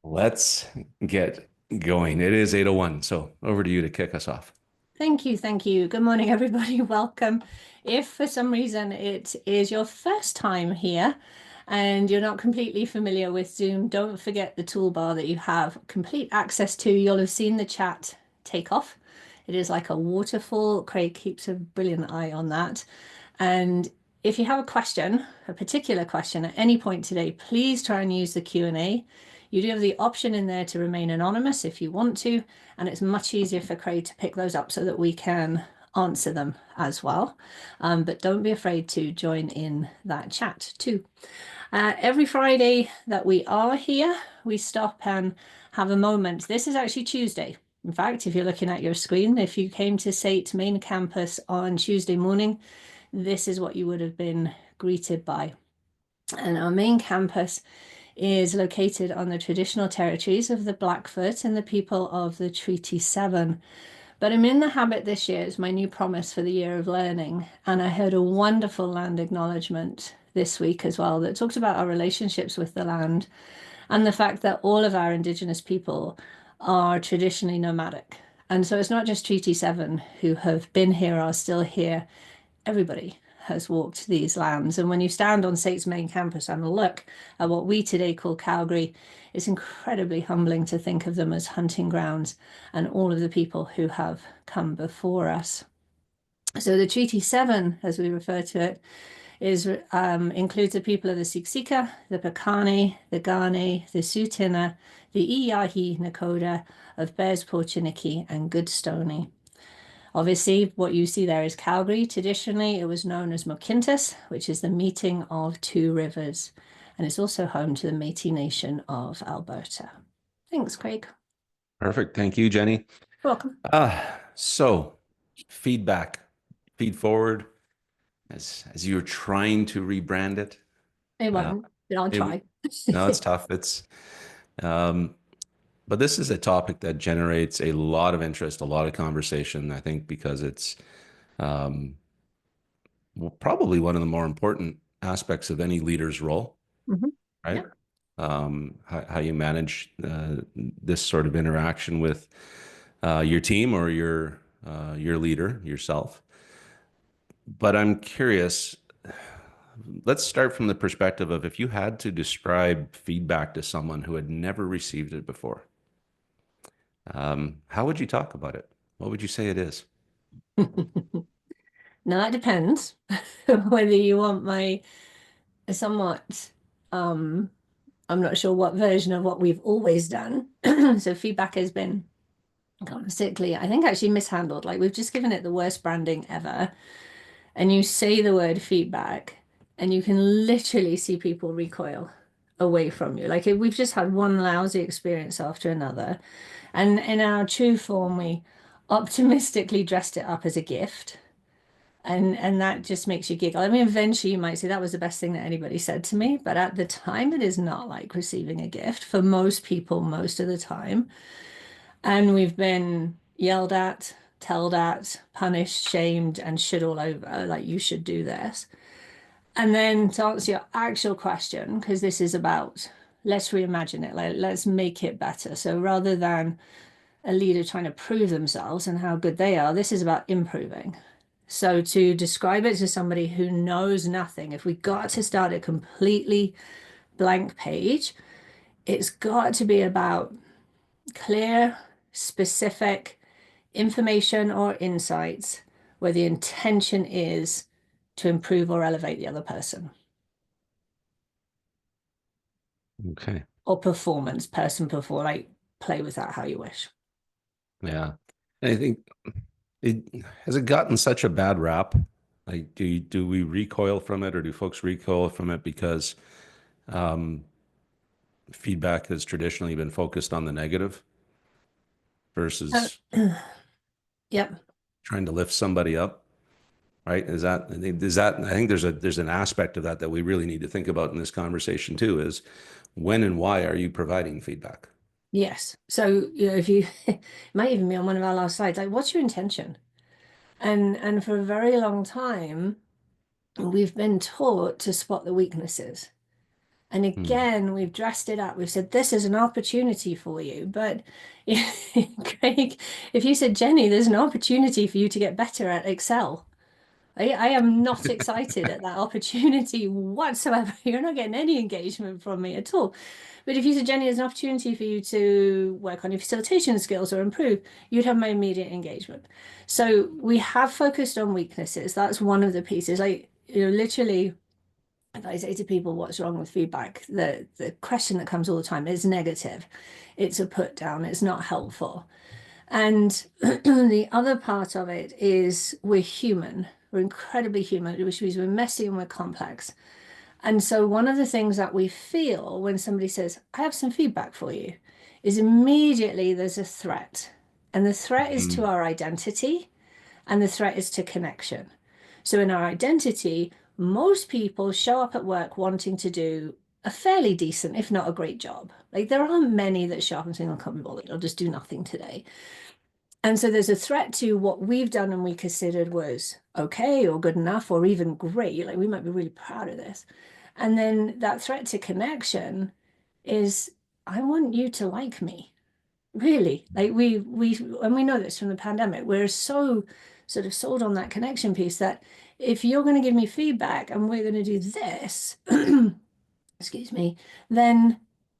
Let's get going. It is 8:01, so over to you to kick us off. Thank you, thank you. Good morning, everybody. Welcome. If for some reason it is your first time here and you're not completely familiar with Zoom, don't forget the toolbar that you have complete access to. You'll have seen the chat take off. It is like a waterfall. Craig keeps a brilliant eye on that. And if you have a question, a particular question at any point today, please try and use the Q&A. You do have the option in there to remain anonymous if you want to, and it's much easier for Craig to pick those up so that we can answer them as well. But don't be afraid to join in that chat too. Every Friday that we are here, we stop and have a moment. This is actually Tuesday. In fact, if you're looking at your screen, if you came to SAIT main campus on Tuesday morning, this is what you would have been greeted by. And our main campus is located on the traditional territories of the Blackfoot and the people of the Treaty 7. But I'm in the habit this year, it's my new promise for the year of learning. And I heard a wonderful land acknowledgement this week as well that talked about our relationships with the land and the fact that all of our Indigenous people are traditionally nomadic. And so it's not just Treaty 7 who have been here, are still here. Everybody has walked these lands. And when you stand on SAIT's main campus and look at what we today call Calgary, it's incredibly humbling to think of them as hunting grounds and all of the people who have come before us. So the Treaty 7, as we refer to it, is includes the people of the Siksika, the Piikani, the Kainai, the Tsuut'ina, the Îyârhe Nakoda, of Bears Porchiniki and Goodstoney. Obviously, what you see there is Calgary. Traditionally, it was known as Mokintas, which is the meeting of two rivers. And it's also home to the Métis Nation of Alberta. Thanks, Craig. Perfect. Thank you, Jenny. You're welcome. So feedback, feed forward, as you're trying to rebrand it. I Uh, won't, but I'll it try. no, it's tough. Um, but this is a topic that generates a lot of interest, a lot of conversation, I think, because it's um, probably one of the more important aspects of any leader's role, Mhm. right? Yeah. How you manage this sort of interaction with your team or your leader, yourself. But I'm curious, let's start from the perspective of if you had to describe feedback to someone who had never received it before, how would you talk about it? What would you say it is? Now that depends whether you want my somewhat um I'm not sure what version of what we've always done. So feedback has been kind of sickly, I think actually mishandled. Like we've just given it the worst branding ever. And you say the word feedback, and you can literally see people recoil away from you. Like we've just had one lousy experience after another. And in our true form, we optimistically dressed it up as a gift. And that just makes you giggle. I mean, eventually you might say that was the best thing that anybody said to me, but at the time, it is not like receiving a gift for most people most of the time. And we've been yelled at, told at, punished, shamed, and shit all over. Like, you should do this. And then to answer your actual question, because this is about let's reimagine it, like let's make it better. So rather than a leader trying to prove themselves and how good they are, this is about improving. So to describe it to somebody who knows nothing, if we got to start a completely blank page, it's got to be about clear, specific information or insights where the intention is to improve or elevate the other person Okay. or performance, person perform, like play with that how you wish. Yeah. And I think it has it gotten such a bad rap? Like, do we recoil from it, or do folks recoil from it because um, feedback has traditionally been focused on the negative Uh, versus yep. trying to lift somebody up? Right? I think there's an aspect of that that we really need to think about in this conversation too, is when and why are you providing feedback? Yes. So, if you it might even be on one of our last slides, like what's your intention? And for a very long time, we've been taught to spot the weaknesses. And Hmm. again, we've dressed it up. We've said, this is an opportunity for you. But Craig, if you said, Jenny, there's an opportunity for you to get better at Excel, I am not excited at that opportunity whatsoever. You're not getting any engagement from me at all. But if you said, Jenny, there's an opportunity for you to work on your facilitation skills or improve, you'd have my immediate engagement. So we have focused on weaknesses. That's one of the pieces. Literally, if I say to people, what's wrong with feedback? The question that comes all the time is negative. It's a put down. It's not helpful. And the other part of it is we're human. We're incredibly human, which means we're messy and we're complex. And so one of the things that we feel when somebody says, I have some feedback for you, is immediately there's a threat. And the threat is to Hmm. our identity and the threat is to connection. So in our identity, most people show up at work wanting to do a fairly decent, if not a great job. Like there aren't many that show up and say, I can't be bothered, I'll just do nothing today. And so there's a threat to what we've done and we considered was okay or good enough or even great. Like we might be really proud of this. And then that threat to connection is I want you to like me. Really. Like we and we know this from the pandemic. We're so sort of sold on that connection piece that if you're going to give me feedback and we're going to do this, excuse me, then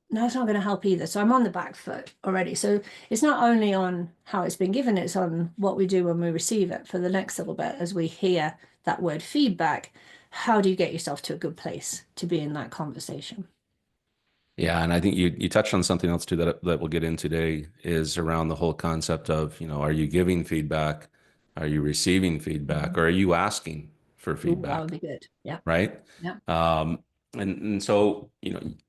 that's not going to help either. So I'm on the back foot already. So it's not only on how it's been given, it's on what we do when we receive it for the next little bit as we hear that word feedback. How do you get yourself to a good place to be in that conversation? Yeah, and I think you touched on something else too that we'll get in today is around the whole concept of, are you giving feedback? Are you receiving feedback? Mhm. Or are you asking for Ooh, that would feedback? be good. Yeah. Right? Yeah. And so,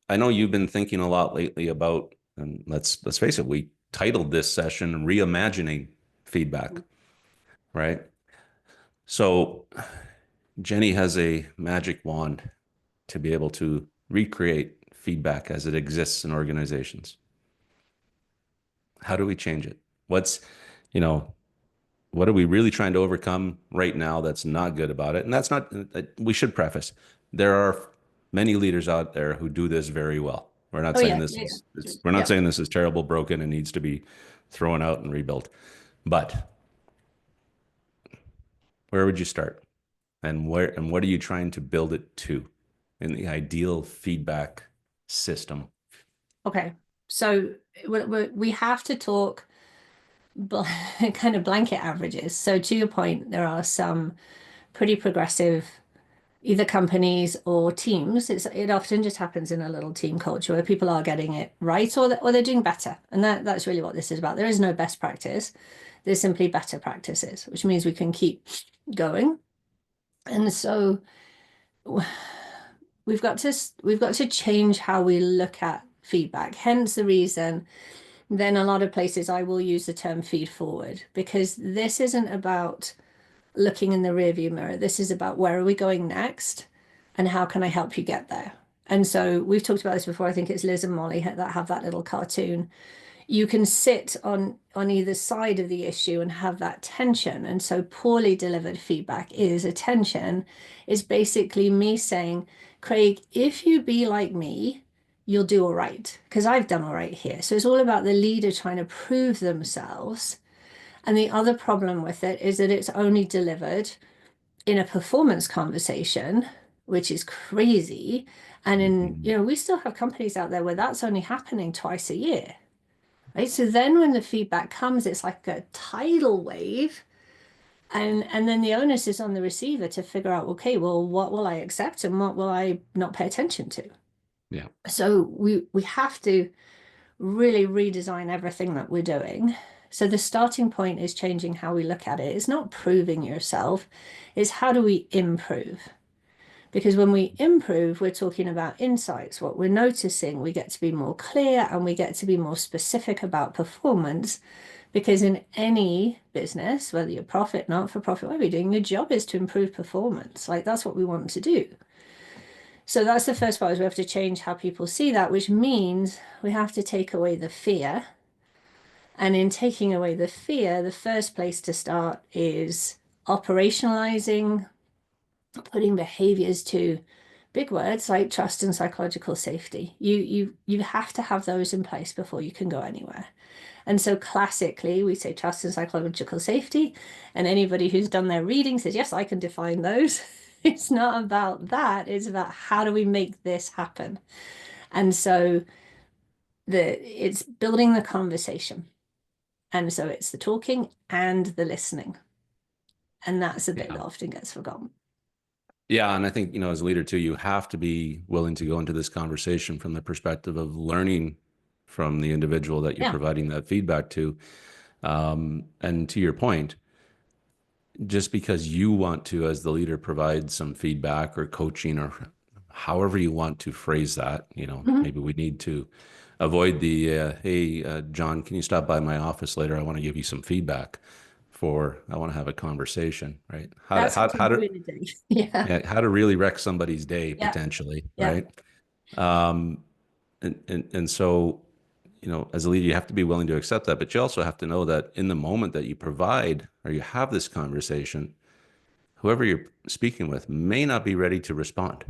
I know you've been thinking a lot lately about, and let's face it, we titled this session Reimagining Feedback, right? So Jenny has a magic wand to be able to recreate feedback as it exists in organizations. How do we change it? What's, you know, what are we really trying to overcome right now that's not good about it? And that's not, we should preface, there are many leaders out there who do this very well. We're not Oh saying yeah. this Yeah. is, Yeah. we're not Yeah. saying this is terrible, broken, and needs to be thrown out and rebuilt. But where would you start? And what are you trying to build it to in the ideal feedback system? Okay. So we have to talk bl kind of blanket averages. So to your point, there are some pretty progressive either companies or teams. It often just happens in a little team culture where people are getting it right or they're doing better. And that's really what this is about. There is no best practice. There's simply better practices, which means we can keep going. And so we've got to change how we look at feedback. Hence the reason then a lot of places I will use the term feed forward because this isn't about looking in the rearview mirror. This is about where are we going next and how can I help you get there? And so we've talked about this before. I think it's Liz and Molly that have that little cartoon. You can sit on either side of the issue and have that tension. And so poorly delivered feedback is a tension. Is basically me saying, Craig, if you be like me, you'll do all right because I've done all right here. So it's all about the leader trying to prove themselves. And the other problem with it is that it's only delivered in a performance conversation, which is crazy. And Mhm. we still have companies out there where that's only happening twice a year, right? So then when the feedback comes, it's like a tidal wave. And then the onus is on the receiver to figure out, okay, well, what will I accept and what will I not pay attention to? Yeah. So we have to really redesign everything that we're doing. So the starting point is changing how we look at it. It's not proving yourself, it's how do we improve? Because when we improve, we're talking about insights, what we're noticing. We get to be more clear and we get to be more specific about performance. Because in any business, whether you're profit, not for profit, whatever you're doing, your job is to improve performance. Like that's what we want to do. So that's the first part is we have to change how people see that, which means we have to take away the fear. And in taking away the fear, the first place to start is operationalizing, putting behaviors to big words like trust and psychological safety. You have to have those in place before you can go anywhere. And so classically, we say trust and psychological safety, and anybody who's done their reading says, yes, I can define those. It's not about that. It's about how do we make this happen? And so it's building the conversation. And so it's the talking and the listening. And that's a bit Yeah. that often gets forgotten. Yeah, and I think, as a leader too, you have to be willing to go into this conversation from the perspective of learning from the individual that you're Yeah. providing that feedback to. And to your point, just because you want to, as the leader, provide some feedback or coaching or however you want to phrase that, Mhm. maybe we need to avoid the, hey, John, can you stop by my office later? I want to give you some feedback I want to have a conversation, right? That's what you do in a day. Yeah. Yeah, how to really wreck somebody's day Yeah. potentially, Yeah. right? Um, and so, as a leader, you have to be willing to accept that, but you also have to know that in the moment that you provide or you have this conversation, whoever you're speaking with may not be ready to respond,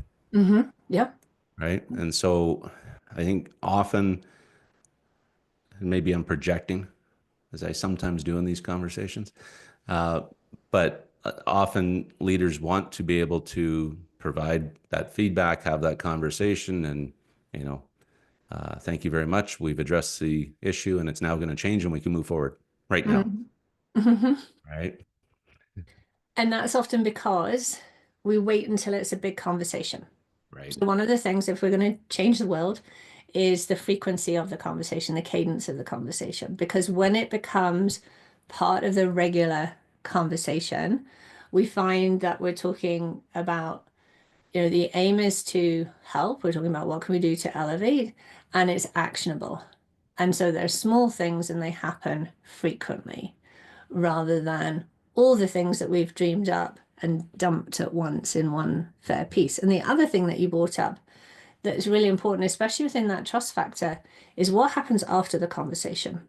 Yeah. right? And so I think often, and maybe I'm projecting as I sometimes do in these conversations, uh, but often leaders want to be able to provide that feedback, have that conversation, and, you know, thank you very much. We've addressed the issue and it's now going to change and we can move forward right now, Mhm. Mhm. right? And that's often because we wait until it's a big conversation. Right. So one of the things, if we're going to change the world, is the frequency of the conversation, the cadence of the conversation. Because when it becomes part of the regular conversation, we find that we're talking about, the aim is to help. We're talking about what can we do to elevate, and it's actionable. And so they're small things and they happen frequently rather than all the things that we've dreamed up and dumped at once in one fair piece. And the other thing that you brought up that's really important, especially within that trust factor, is what happens after the conversation.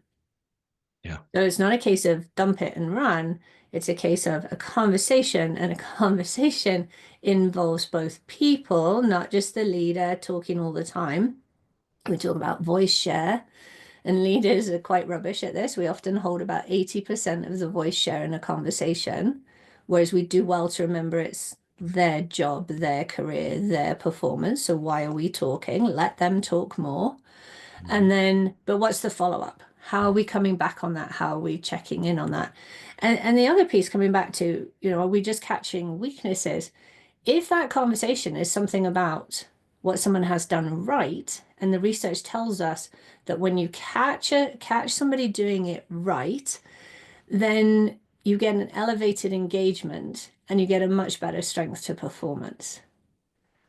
Yeah. So it's not a case of dump it and run. It's a case of a conversation, and a conversation involves both people, not just the leader talking all the time. We talk about voice share, and leaders are quite rubbish at this. We often hold about 80% of the voice share in a conversation, whereas we do well to remember it's their job, their career, their performance. So why are we talking? Let them talk more. Mhm. And then, but what's the follow-up? How are we coming back on that? How are we checking in on that? And the other piece coming back to, are we just catching weaknesses? If that conversation is something about what someone has done right, and the research tells us that when you catch somebody doing it right, then you get an elevated engagement and you get a much better strength to performance.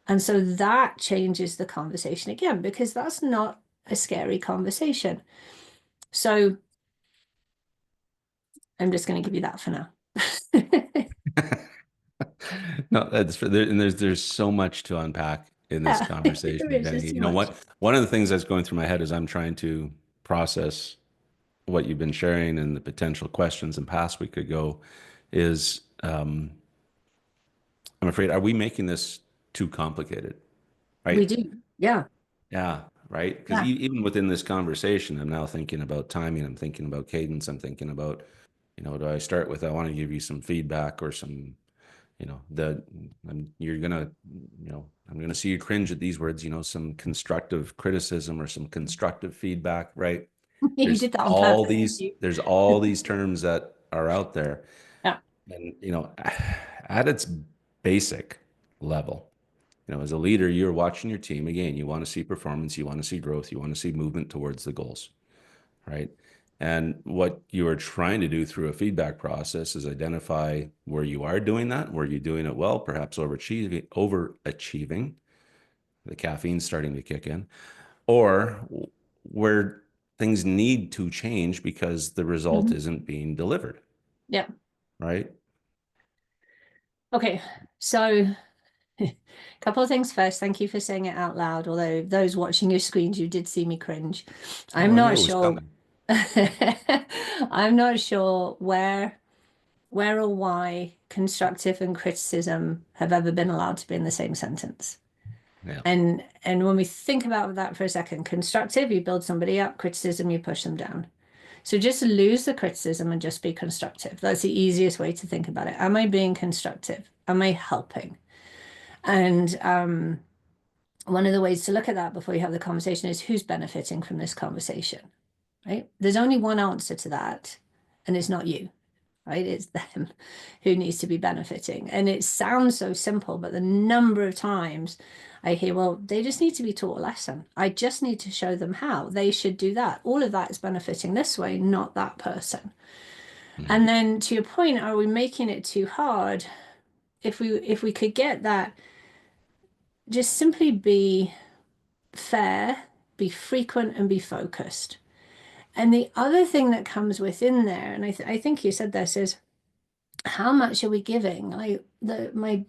And so that changes the conversation again, because that's not a scary conversation. So I'm just going to give you that for now. No, and there's so much to unpack in this Yeah, there conversation, is Jenny. just too much. One of the things that's going through my head is I'm trying to process what you've been sharing and the potential questions and paths we could go is I'm afraid, are we making this too complicated? We Right? do. Yeah. Yeah, right. Because Yeah. even within this conversation, I'm now thinking about timing. I'm thinking about cadence. I'm thinking about, do I start with, I want to give you some feedback or some, you're gonna, I'm gonna see you cringe at these words, some constructive criticism or some constructive feedback, right? You did that on All purpose, didn't these, you? there's all these terms that are out there. Yeah. And, at its basic level, as a leader, you're watching your team. Again, you want to see performance, you want to see growth, you want to see movement towards the goals, right? And what you are trying to do through a feedback process is identify where you are doing that, where you're doing it well, perhaps overachieving, the caffeine's starting to kick in, or where things need to change because the result Mhm. isn't being delivered, Yeah. right? Okay. So a couple of things first. Thank you for saying it out loud. Although those watching your screens, you did see me cringe. Oh, I'm I knew not it was sure. coming. I'm not sure where or why constructive and criticism have ever been allowed to be in the same sentence. Yeah. And when we think about that for a second, constructive, you build somebody up, criticism, you push them down. So just lose the criticism and just be constructive. That's the easiest way to think about it. Am I being constructive? Am I helping? And one of the ways to look at that before you have the conversation is who's benefiting from this conversation, right? There's only one answer to that, and it's not you, right? It's them who needs to be benefiting. And it sounds so simple, but the number of times I hear, well, they just need to be taught a lesson. I just need to show them how they should do that. All of that is benefiting this way, not that person. Mhm. And then to your point, are we making it too hard? If we could get that, just simply be fair, be frequent, and be focused. And the other thing that comes within there, and I think you said this, is how much are we giving? Like my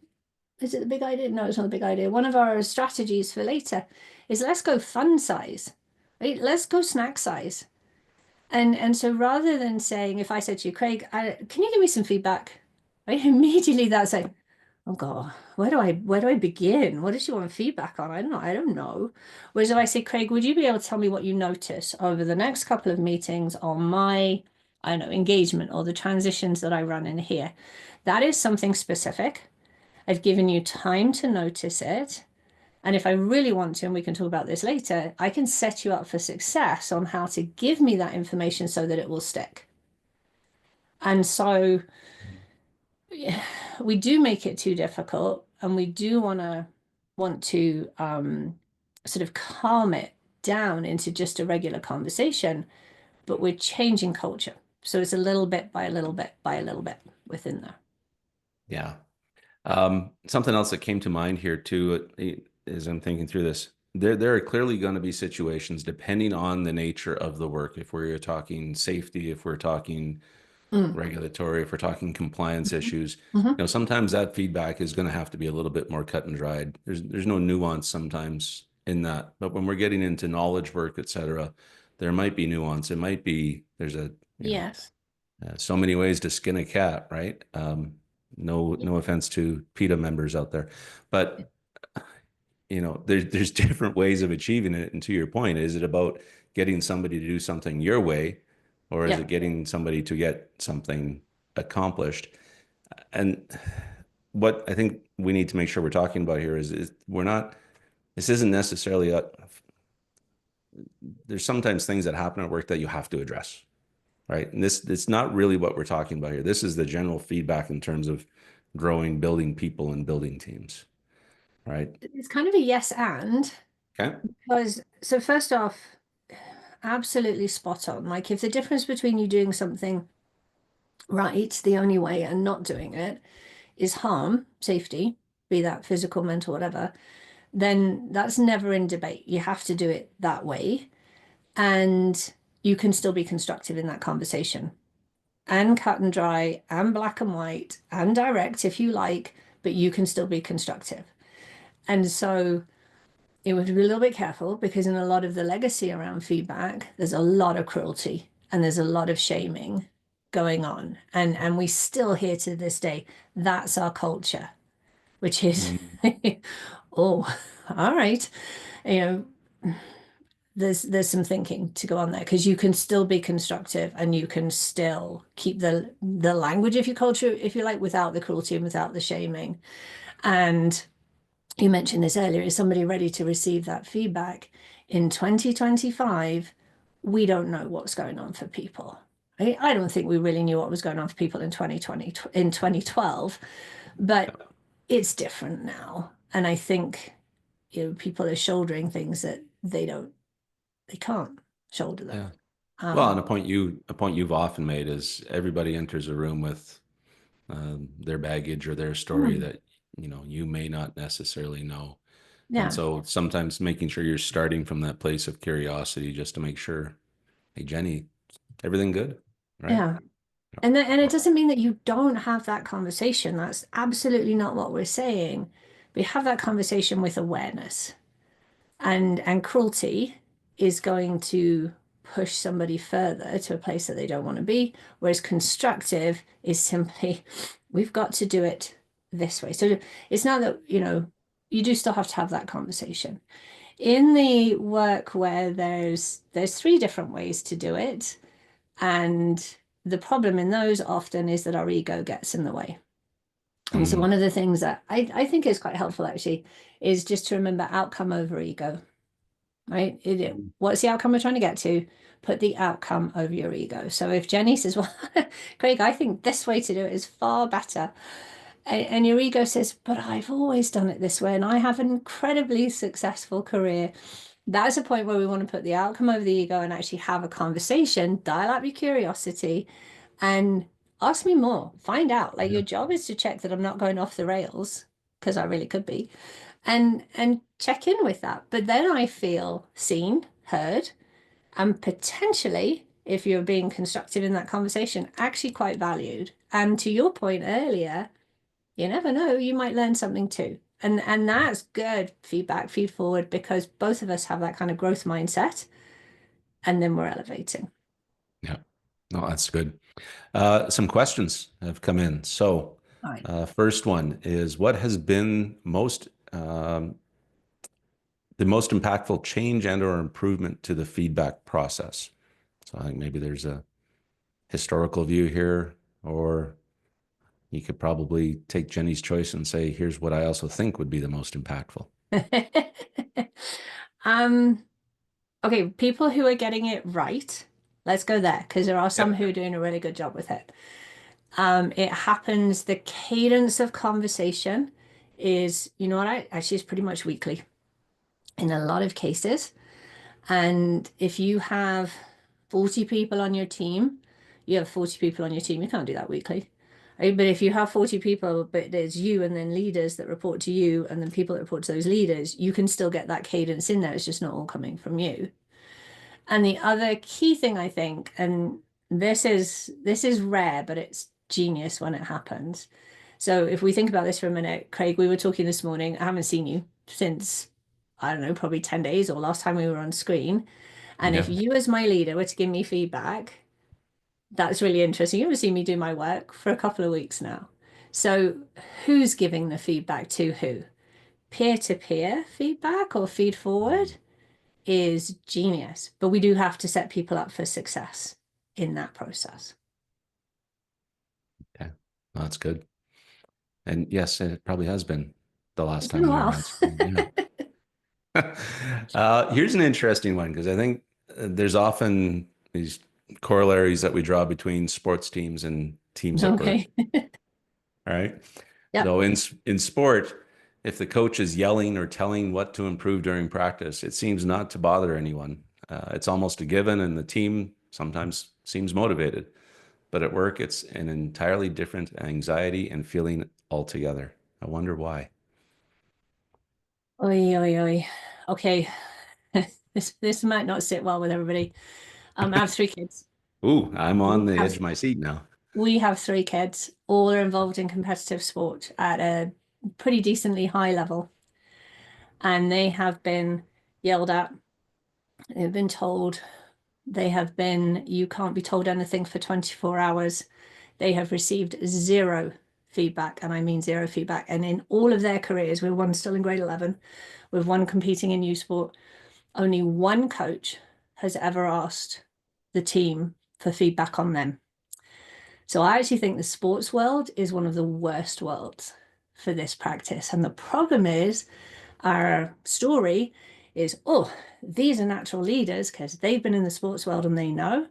is it the big idea? No, it's not the big idea. One of our strategies for later is let's go fun size, right? Let's go snack size. And so rather than saying, if I said to you, Craig, can you give me some feedback? Right? Immediately that's like, oh God, where do I begin? What does she want feedback on? I don't know. I don't know. Whereas if I say, Craig, would you be able to tell me what you notice over the next couple of meetings on my, I don't know, engagement or the transitions that I run in here? That is something specific. I've given you time to notice it. And if I really want to, and we can talk about this later, I can set you up for success on how to give me that information so that it will stick. And so yeah, we do make it too difficult, and we do want to sort of calm it down into just a regular conversation, but we're changing culture. So it's a little bit by a little bit by a little bit within there. Yeah. Something else that came to mind here too, as I'm thinking through this, there are clearly going to be situations depending on the nature of the work. If we're talking safety, if we're talking Mm. regulatory, if we're talking compliance Mhm. issues, Mhm. sometimes that feedback is going to have to be a little bit more cut and dried. There's no nuance sometimes in that. But when we're getting into knowledge work, et cetera, there might be nuance. It might be there's a Yes. so many ways to skin a cat, right? No offense to PETA members out there, but there's different ways of achieving it. And to your point, is it about getting somebody to do something your way, or is Yeah. it getting somebody to get something accomplished? And what I think we need to make sure we're talking about here is we're not. This isn't necessarily a. There's sometimes things that happen at work that you have to address, right? And this it's not really what we're talking about here. This is the general feedback in terms of growing, building people, and building teams, right? It's kind of a yes and Okay. because so first off, absolutely spot on. Like if the difference between you doing something right, the only way, and not doing it is harm, safety, be that physical, mental, whatever, then that's never in debate. You have to do it that way. And you can still be constructive in that conversation and cut and dry and black and white and direct if you like, but you can still be constructive. And so you have to be a little bit careful because in a lot of the legacy around feedback, there's a lot of cruelty and there's a lot of shaming going on. And we still hear to this day, that's our culture, which is, Mm. oh, all right. You know, there's some thinking to go on there because you can still be constructive and you can still keep the language of your culture, if you like, without the cruelty and without the shaming. And you mentioned this earlier, is somebody ready to receive that feedback? In 2025, we don't know what's going on for people. I don't think we really knew what was going on for people in 2020, in 2012, but it's different now. And I think, people are shouldering things that they can't shoulder them. Yeah. Well, and Um, a point you've often made is everybody enters a room with their baggage or their story mm, that you may not necessarily know. And yeah, so sometimes making sure you're starting from that place of curiosity just to make sure, hey Jenny, everything good? Right? yeah. And it doesn't mean that you don't have that conversation. That's absolutely not what we're saying. We have that conversation with awareness. And cruelty is going to push somebody further to a place that they don't want to be, whereas constructive is simply, we've got to do it this way. So it's not that, you do still have to have that conversation. In the work where there's three different ways to do it, and the problem in those often is that our ego gets in the way. And so Mm, one of the things that I think is quite helpful actually is just to remember outcome over ego, right? What's the outcome we're trying to get to? Put the outcome over your ego. So if Jenny says, well, Craig, I think this way to do it is far better. And your ego says, but I've always done it this way and I have an incredibly successful career. That's a point where we want to put the outcome over the ego and actually have a conversation, dial up your curiosity, and ask me more. Find out. Like yeah. your job is to check that I'm not going off the rails because I really could be, and check in with that. But then I feel seen, heard, and potentially, if you're being constructive in that conversation, actually quite valued. And to your point earlier, you never know, you might learn something too. And that's good feedback, feed forward, because both of us have that kind of growth mindset, and then we're elevating. Yeah. No, that's good. Some questions have come in. So, All right. first one is what has been the most impactful change and or improvement to the feedback process? So I think maybe there's a historical view here, or you could probably take Jenny's choice and say, here's what I also think would be the most impactful. um, okay, people who are getting it right, let's go there, because there are some Yep. who are doing a really good job with it. It happens, the cadence of conversation is, you know what, actually is pretty much weekly in a lot of cases. And if you have 40 people on your team, you have 40 people on your team, you can't do that weekly. Right? But if you have 40 people, but there's you and then leaders that report to you and then people that report to those leaders, you can still get that cadence in there. It's just not all coming from you. And the other key thing I think, and this is rare, but it's genius when it happens. So if we think about this for a minute, Craig, we were talking this morning. I haven't seen you since, I don't know, probably 10 days or last time we were on screen. And if Yep. you, as my leader, were to give me feedback, that's really interesting. You haven't seen me do my work for a couple of weeks now. So who's giving the feedback to who? Peer-to-peer feedback or feed forward is genius, but we do have to set people up for success in that process. Okay. Well, that's good. And yes, it probably has been the last It's been time a we were while. on screen. Yeah. Here's an interesting one because I think there's often these corollaries that we draw between sports teams and teams at work. Okay. All right. Yep. So in sport, if the coach is yelling or telling what to improve during practice, it seems not to bother anyone. It's almost a given, and the team sometimes seems motivated. But at work, it's an entirely different anxiety and feeling altogether. I wonder why. Oi, oi, oi. Okay. This might not sit well with everybody. I have three kids. Ooh, I'm on We the have edge of my seat now. we have three kids. All are involved in competitive sport at a pretty decently high level. And they have been yelled at. They've been told. They have been, you can't be told anything for 24 hours. They have received zero feedback, and I mean zero feedback. And in all of their careers, with one still in grade 11, with one competing in youth sport, only one coach has ever asked the team for feedback on them. So I actually think the sports world is one of the worst worlds for this practice. And the problem is, our story is, oh, these are natural leaders because they've been in the sports world and they know,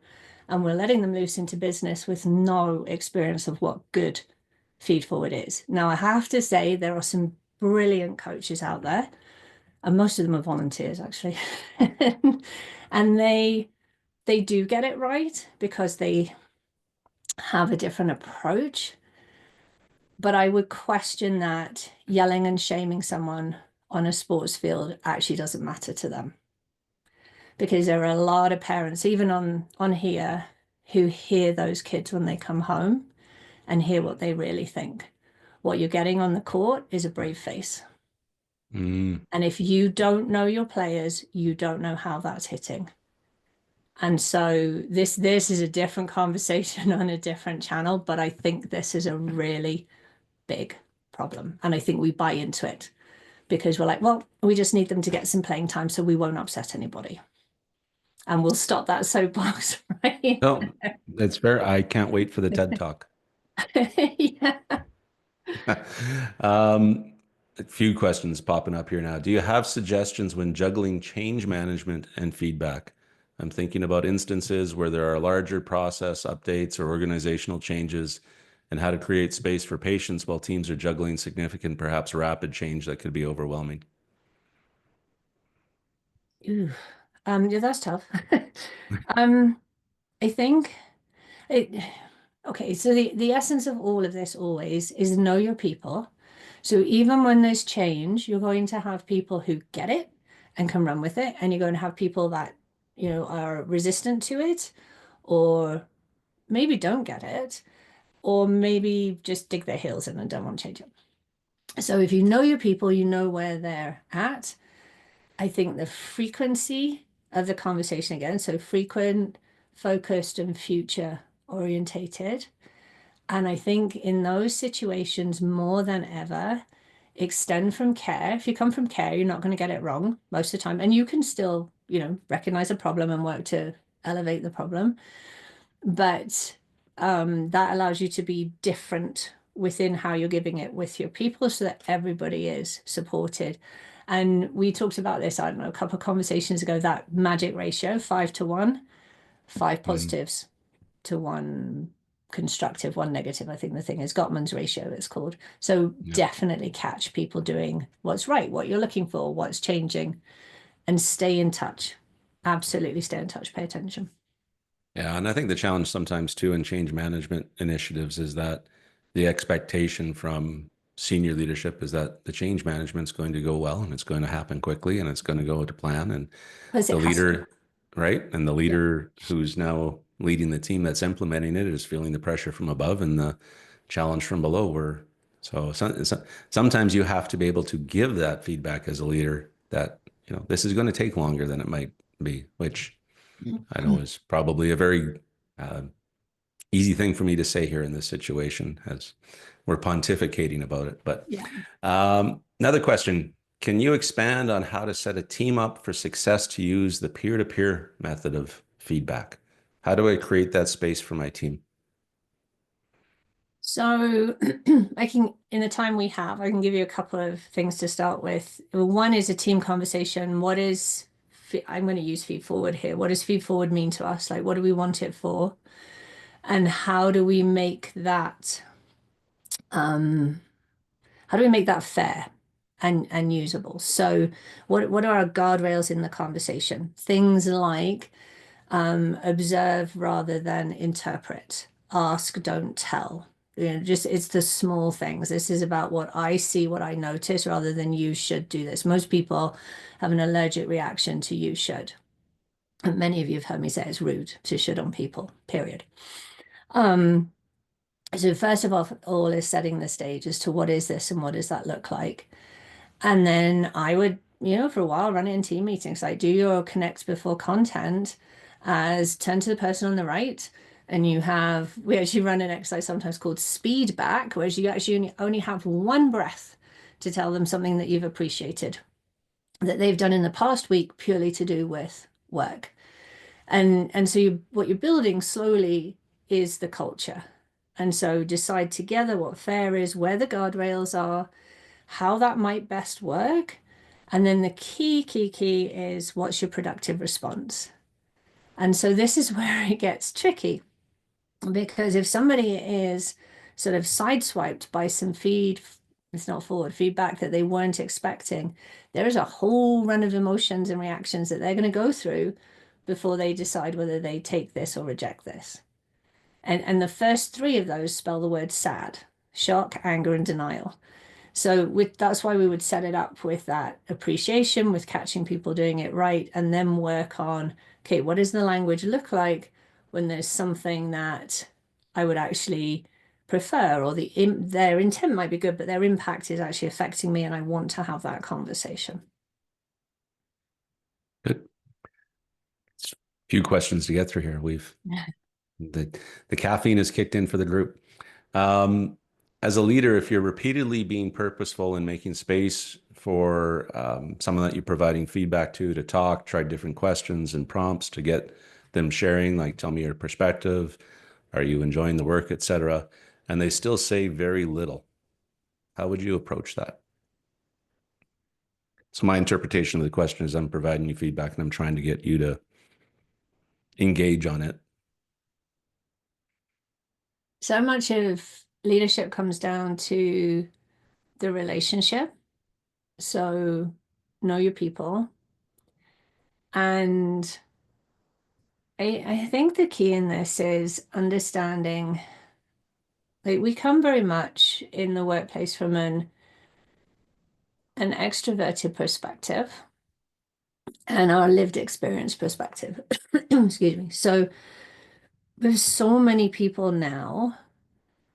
and we're letting them loose into business with no experience of what good feed forward is. Now, I have to say, there are some brilliant coaches out there, and most of them are volunteers actually. And they do get it right because they have a different approach. But I would question that yelling and shaming someone on a sports field actually doesn't matter to them, because there are a lot of parents, even on here, who hear those kids when they come home and hear what they really think. What you're getting on the court is a brave face. Mm, And if you don't know your players, you don't know how that's hitting. And so this is a different conversation on a different channel, but I think this is a really big problem. And I think we buy into it because we're like, well, we just need them to get some playing time so we won't upset anybody. And we'll stop that soapbox right No, that's fair. I can't wait for the TED Talk. yeah. Um, a few questions popping up here now. Do you have suggestions when juggling change management and feedback? I'm thinking about instances where there are larger process updates or organizational changes and how to create space for patience while teams are juggling significant, perhaps rapid change that could be overwhelming. Ooh. Yeah, that's tough. um, I think it okay, so the essence of all of this always is know your people. So even when there's change, you're going to have people who get it and can run with it, and you're going to have people that, are resistant to it, or maybe don't get it, or maybe just dig their heels in and don't want to change it. So if you know your people, you know where they're at. I think the frequency of the conversation again, so frequent, focused, and future orientated. And I think in those situations, more than ever, extend from care. If you come from care, you're not going to get it wrong most of the time. And you can still, recognize a problem and work to elevate the problem. But that allows you to be different within how you're giving it with your people so that everybody is supported. And we talked about this, I don't know, a couple of conversations ago, that magic ratio, 5 to 1, five Mhm. positives to one constructive, one negative. I think the thing is Gottman's ratio, it's called. So Yeah. definitely catch people doing what's right, what you're looking for, what's changing, and stay in touch. Absolutely stay in touch, pay attention. Yeah, and I think the challenge sometimes too in change management initiatives is that the expectation from senior leadership is that the change management's going to go well and it's going to happen quickly and it's going to go to plan. And Because the it has to. leader, right? And the Yeah. leader who's now leading the team that's implementing it is feeling the pressure from above and the challenge from below. Where sometimes you have to be able to give that feedback as a leader that, this is going to take longer than it might be, which I know is probably a very uh, easy thing for me to say here in this situation as we're pontificating about it. But Yeah. another question, can you expand on how to set a team up for success to use the peer-to-peer method of feedback? How do I create that space for my team? So in the time we have, I can give you a couple of things to start with. One is a team conversation. I'm going to use feed forward here. What does feed forward mean to us? Like, what do we want it for? And um, how do we make that fair and usable? So what are our guardrails in the conversation? Things like observe rather than interpret, ask, don't tell. Just it's the small things. This is about what I see, what I notice, rather than you should do this. Most people have an allergic reaction to you should. And many of you have heard me say it's rude to should on people, period. Um, so first of all is setting the stage as to what is this and what does that look like. And then I would, for a while run it in team meetings, like do your connect before content as turn to the person on the right. And we actually run an exercise sometimes called speed back, where you actually only have one breath to tell them something that you've appreciated that they've done in the past week purely to do with work. And so what you're building slowly is the culture. And so decide together what fair is, where the guardrails are, how that might best work. And then the key is what's your productive response? And so this is where it gets tricky because if somebody is sort of sideswiped by some it's not forward feedback that they weren't expecting, there is a whole run of emotions and reactions that they're going to go through before they decide whether they take this or reject this. And the first three of those spell the word sad: shock, anger, and denial. So that's why we would set it up with that appreciation, with catching people doing it right, and then work on, okay, what does the language look like when there's something that I would actually prefer, or their intent might be good, but their impact is actually affecting me, and I want to have that conversation. Good. Few questions to get through here. The the caffeine has kicked in for the group. Um, as a leader, if you're repeatedly being purposeful and making space for someone that you're providing feedback to talk, try different questions and prompts to get them sharing, like tell me your perspective, are you enjoying the work, etc., and they still say very little, how would you approach that? So my interpretation of the question is I'm providing you feedback and I'm trying to get you to engage on it. So much of leadership comes down to the relationship. So know your people. And I think the key in this is understanding, like we come very much in the workplace from an extroverted perspective and our lived experience perspective. Excuse me. So there's so many people now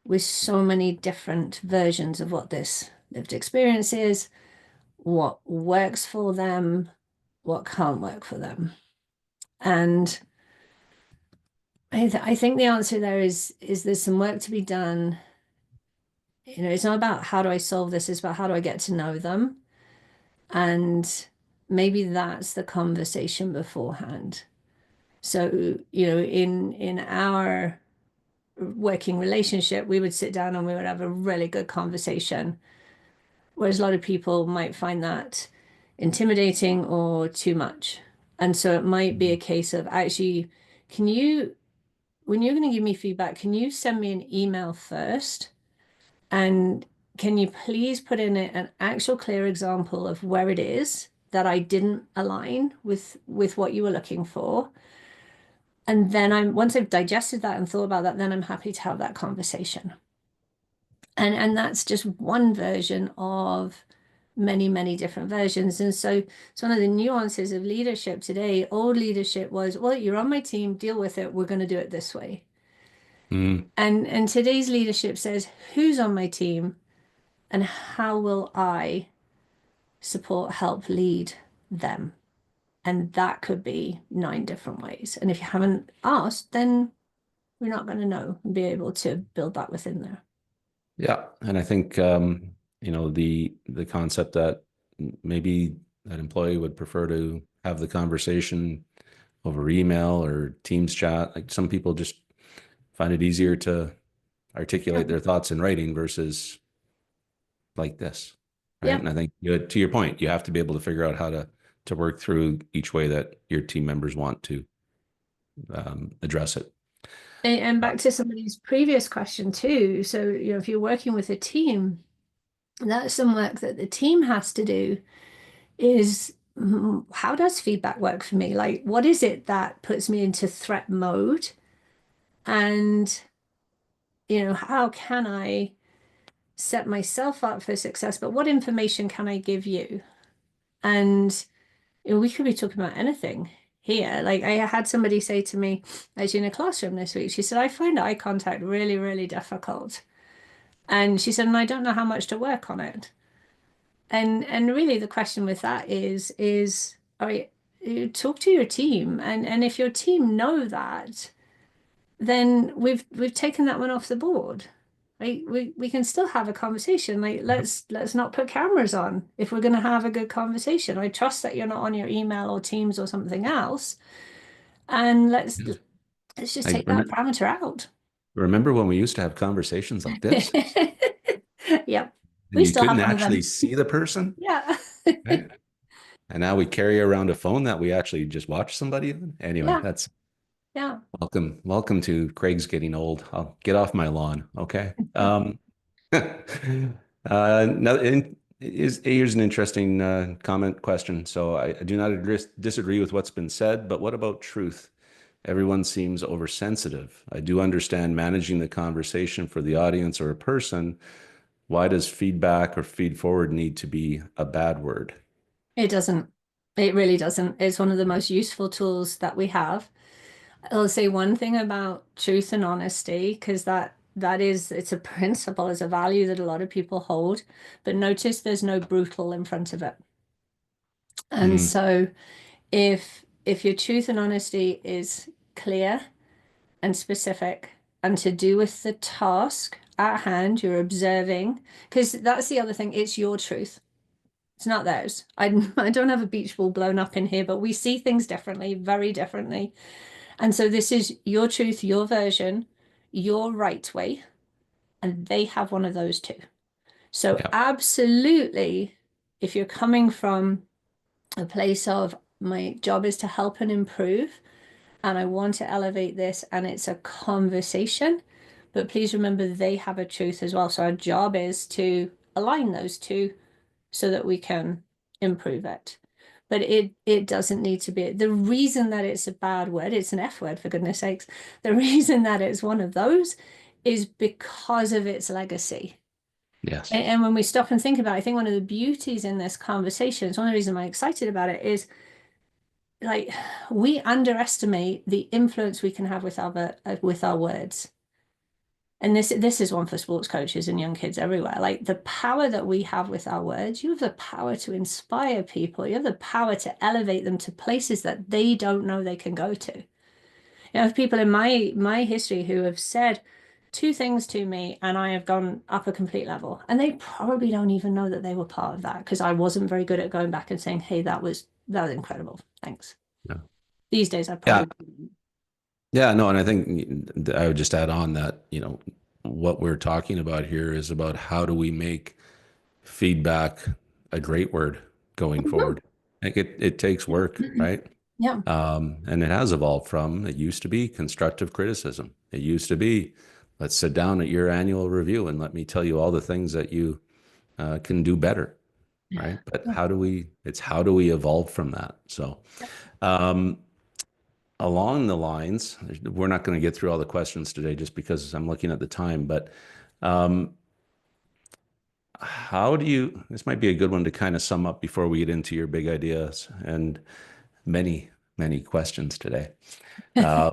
with so many different versions of what this lived experience is, what works for them, what can't work for them. And I think the answer there is there's some work to be done. It's not about how do I solve this, it's about how do I get to know them. And maybe that's the conversation beforehand. So, in our working relationship, we would sit down and we would have a really good conversation. Whereas a lot of people might find that intimidating or too much. And so it might be a case of actually, can you, when you're going to give me feedback, can you send me an email first? And can you please put in it an actual clear example of where it is that I didn't align with what you were looking for? And then once I've digested that and thought about that, then I'm happy to have that conversation. And that's just one version of many, many different versions. And so it's one of the nuances of leadership today. Old leadership was, well, you're on my team, deal with it. We're going to do it this way. Mm. And today's leadership says, who's on my team and how will I support, help, lead them? And that could be 9 different ways. And if you haven't asked, then we're not going to know and be able to build that within there. Yeah, and I think the concept that maybe that employee would prefer to have the conversation over email or Teams chat. Like some people just find it easier to Yeah. articulate their thoughts in writing versus like this, right? Yeah. And I think to your point, you have to be able to figure out how to work through each way that your team members want to address it. And Uh, back to somebody's previous question too. So, if you're working with a team, that's some work that the team has to do is how does feedback work for me? Like, what is it that puts me into threat mode? And, how can I set myself up for success? But what information can I give you? And, we could be talking about anything here. Like, I had somebody say to me, actually in a classroom this week, she said, I find eye contact really, really difficult. And she said, and I don't know how much to work on it. And really the question with that is all right, you talk to your team and if your team know that, then we've taken that one off the board. Right? We can still have a conversation. Like let's not put cameras on if we're going to have a good conversation. I trust that you're not on your email or Teams or something else. And let's just I take that parameter out. remember when we used to have conversations like this Yep. and We you still couldn't have one of actually them. see the person, Yeah. right? And now we carry around a phone that we actually just watch somebody on. Anyway, Yeah. that's Yeah. welcome to Craig's getting old. I'll get off my lawn. Okay. Now, here's an interesting comment question. So I do not disagree with what's been said, but what about truth? Everyone seems oversensitive. I do understand managing the conversation for the audience or a person. Why does feedback or feed forward need to be a bad word? It doesn't. It really doesn't. It's one of the most useful tools that we have. I'll say one thing about truth and honesty, because it's a principle, it's a value that a lot of people hold. But notice there's no brutal in front of it. And Mm, so if your truth and honesty is clear and specific and to do with the task at hand, you're observing, because that's the other thing, it's your truth. It's not theirs. I don't have a beach ball blown up in here, but we see things differently, very differently. And so this is your truth, your version, your right way, and they have one of those too. So Yeah. absolutely, if you're coming from a place of my job is to help and improve, and I want to elevate this, and it's a conversation, but please remember they have a truth as well. So our job is to align those two so that we can improve it. But it doesn't need to be the reason that it's a bad word, it's an F word for goodness sakes. The reason that it's one of those is because of its legacy. Yes. And when we stop and think about it, I think one of the beauties in this conversation, it's one of the reasons I'm excited about it, is like we underestimate the influence we can have with our words. And this is one for sports coaches and young kids everywhere. Like the power that we have with our words, you have the power to inspire people. You have the power to elevate them to places that they don't know they can go to. I have people in my history who have said two things to me, and I have gone up a complete level. And they probably don't even know that they were part of that because I wasn't very good at going back and saying, "Hey, that was incredible. Thanks." Yeah. These days, I Yeah. probably. Yeah, no, and I think I would just add on that, what we're talking about here is about how do we make feedback a great word going forward. Like it takes work, right? Yeah. And it has evolved from, it used to be constructive criticism. It used to be, let's sit down at your annual review and let me tell you all the things that you can do better, right? But how do we evolve from that? So, um, along the lines, we're not going to get through all the questions today just because I'm looking at the time, but um, this might be a good one to kind of sum up before we get into your big ideas and many, many questions today. Uh,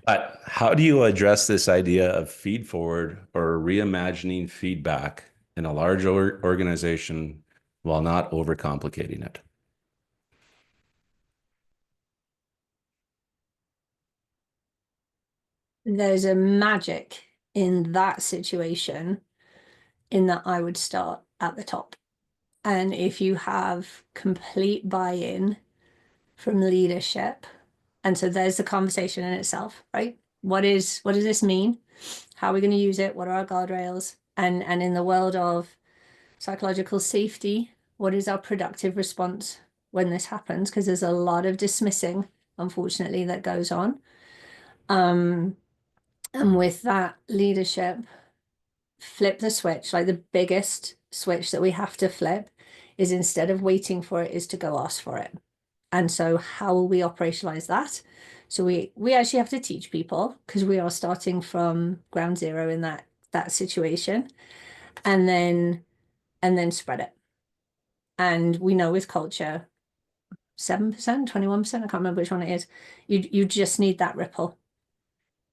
but how do you address this idea of feed forward or reimagining feedback in a large organization while not overcomplicating it? There's a magic in that situation in that I would start at the top. And if you have complete buy-in from leadership, and so there's the conversation in itself, right? What does this mean? How are we going to use it? What are our guardrails? And in the world of psychological safety, what is our productive response when this happens? Because there's a lot of dismissing, unfortunately, that goes on. Um, and with that leadership, flip the switch. Like the biggest switch that we have to flip is instead of waiting for it, is to go ask for it. And so how will we operationalize that? So we actually have to teach people because we are starting from ground zero in that situation, and then spread it. And we know with culture, 7%, 21%, I can't remember which one it is. You just need that ripple.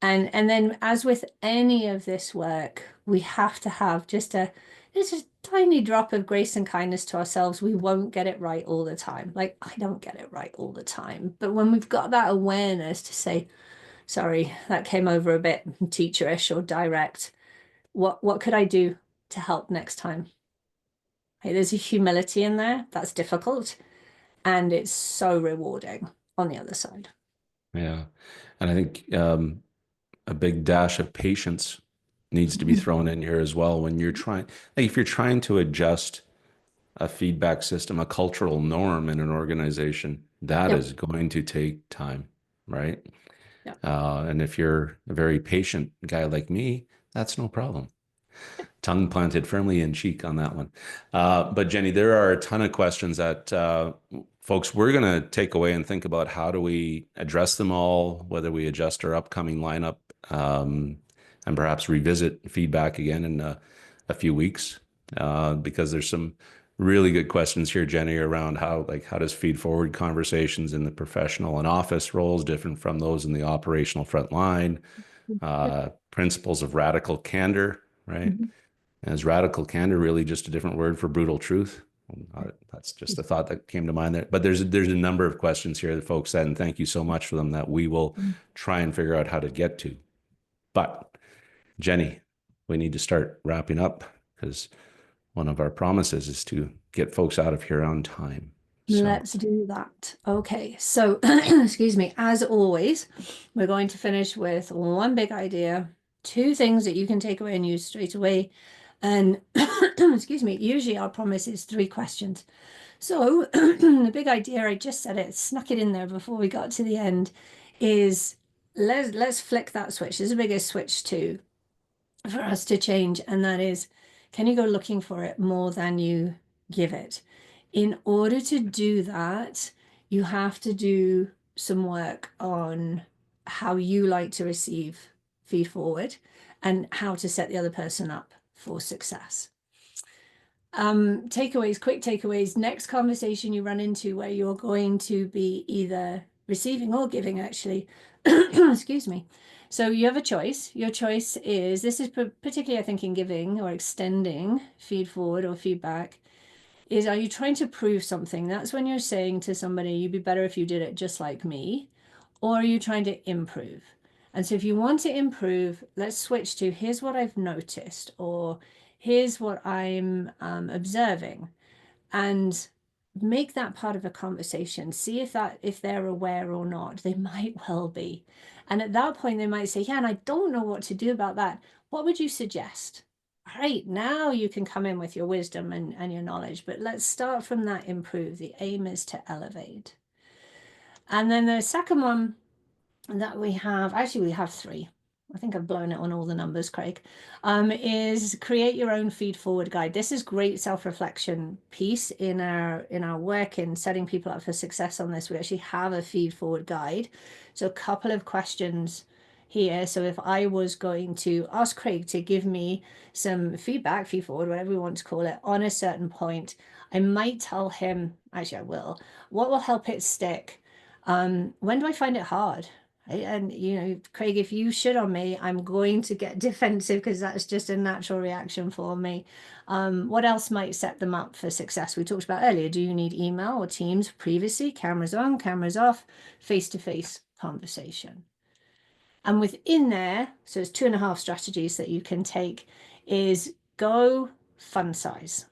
And then as with any of this work, we have to have just a tiny drop of grace and kindness to ourselves. We won't get it right all the time. Like I don't get it right all the time. But when we've got that awareness to say, sorry, that came over a bit teacherish or direct. What could I do to help next time? Hey, there's a humility in there that's difficult and it's so rewarding on the other side. Yeah. And I think a big dash of patience needs to be thrown in here as well when you're trying, like if you're trying to adjust a feedback system, a cultural norm in an organization, that Yep. is going to take time, right? Yep. And if you're a very patient guy like me, that's no problem. Tongue planted firmly in cheek on that one. But Jenny, there are a ton of questions that folks, we're going to take away and think about how do we address them all, whether we adjust our upcoming lineup, and perhaps revisit feedback again in a few weeks, because there's some really good questions here, Jenny, around how does feed forward conversations in the professional and office roles different from those in the operational front line, principles of radical candor, right? Mhm. Is radical candor really just a different word for brutal truth? That's just a thought that came to mind there. But there's a number of questions here that folks said, and thank you so much for them, that we will try and figure out how to get to. But Jenny, we need to start wrapping up because one of our promises is to get folks out of here on time. So, Let's do that. Okay, so excuse me, as always, we're going to finish with one big idea, two things that you can take away and use straight away. And excuse me, usually our promise is three questions. So the big idea, I just said it, snuck it in there before we got to the end, is let's flick that switch. There's a bigger switch too for us to change, and that is, can you go looking for it more than you give it? In order to do that, you have to do some work on how you like to receive feed forward and how to set the other person up for success. Takeaways, quick takeaways. Next conversation you run into where you're going to be either receiving or giving, actually. Excuse me. So you have a choice. Your choice is, this is particularly, I think, in giving or extending feed forward or feedback, is, are you trying to prove something? That's when you're saying to somebody, you'd be better if you did it just like me. Or are you trying to improve? And so if you want to improve, let's switch to, here's what I've noticed, or here's what I'm observing, and make that part of a conversation. See if they're aware or not. They might well be. And at that point, they might say, yeah, and I don't know what to do about that. What would you suggest? All right, now you can come in with your wisdom and your knowledge, but let's start from that improve. The aim is to elevate. And then the second one that we have, actually we have three. I think I've blown it on all the numbers, Craig, is create your own feed forward guide. This is great self-reflection piece in our work in setting people up for success on this. We actually have a feed forward guide. So a couple of questions here. So if I was going to ask Craig to give me some feedback, feed forward, whatever we want to call it, on a certain point, I might tell him, actually I will, what will help it stick? When do I find it hard? And, Craig, if you shit on me, I'm going to get defensive because that's just a natural reaction for me. What else might set them up for success? We talked about earlier. Do you need email or Teams previously? Cameras on, cameras off, face-to-face conversation. And within there, so it's 2.5 strategies that you can take, is go fun size.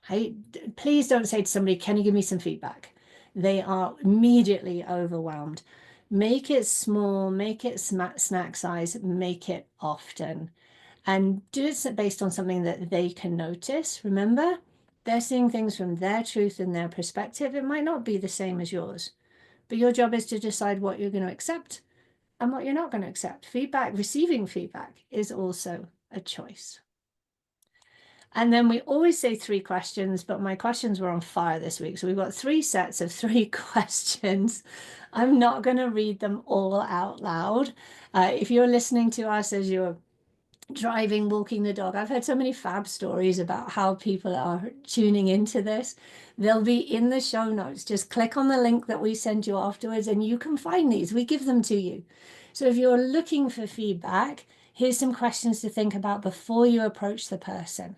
Hey, please don't say to somebody, can you give me some feedback? They are immediately overwhelmed. Make it small, make it snack size, make it often. And do it based on something that they can notice. Remember, they're seeing things from their truth and their perspective. It might not be the same as yours, but your job is to decide what you're going to accept and what you're not going to accept. Feedback, receiving feedback is also a choice. And then we always say 3 questions, but my questions were on fire this week. So we've got 3 sets of 3 questions. I'm not going to read them all out loud. If you're listening to us as you're driving, walking the dog, I've heard so many fab stories about how people are tuning into this. They'll be in the show notes. Just click on the link that we send you afterwards and you can find these. We give them to you. So if you're looking for feedback, here's some questions to think about before you approach the person.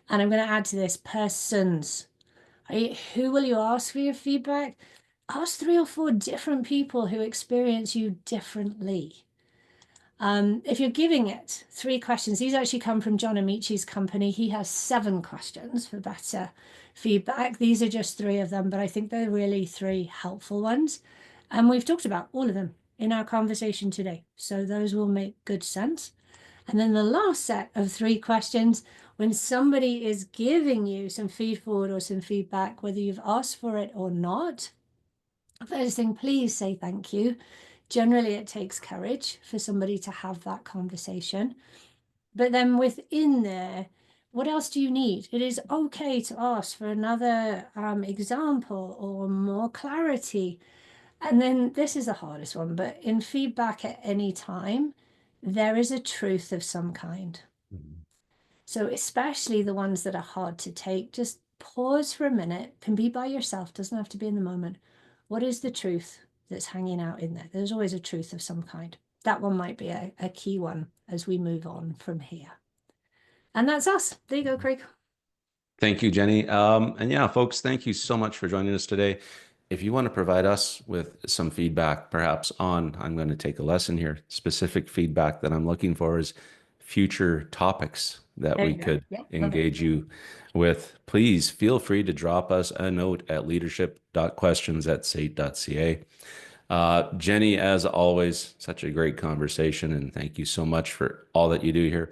And I'm going to add to this, persons. Who will you ask for your feedback? Ask 3 or 4 different people who experience you differently. If you're giving it 3 questions, these actually come from John Amichi's company. He has 7 questions for better feedback. These are just 3 of them, but I think they're really 3 helpful ones. And we've talked about all of them in our conversation today. So those will make good sense. And then the last set of 3 questions, when somebody is giving you some feed forward or some feedback, whether you've asked for it or not, first thing, please say thank you. Generally, it takes courage for somebody to have that conversation. But then within there, what else do you need? It is okay to ask for another example or more clarity. And then this is the hardest one, but in feedback at any time, there is a truth of some kind. So especially the ones that are hard to take, just pause for a minute, can be by yourself, doesn't have to be in the moment. What is the truth that's hanging out in there? There's always a truth of some kind. That one might be a key one as we move on from here. And that's us. There you go, Craig. thank you, Jenny. And yeah, folks, thank you so much for joining us today. If you want to provide us with some feedback, perhaps on, I'm going to take a lesson here, specific feedback that I'm looking for is future topics that There we you go. could Yeah, love it. engage you with, please feel free to drop us a note at leadership.questions@sate.ca. Jenny, as always, such a great conversation, and thank you so much for all that you do here.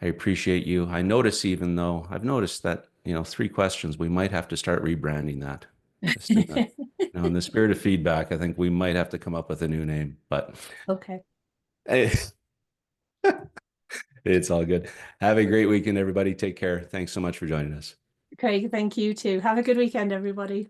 I appreciate you. I notice, even though I've noticed that, 3 questions, we might have to start rebranding that. Just in the spirit of feedback, I think we might have to come up with a new name, but Okay. hey, it's all good. Have a great weekend, everybody. Take care. Thanks so much for joining us. Craig, thank you too. Have a good weekend, everybody.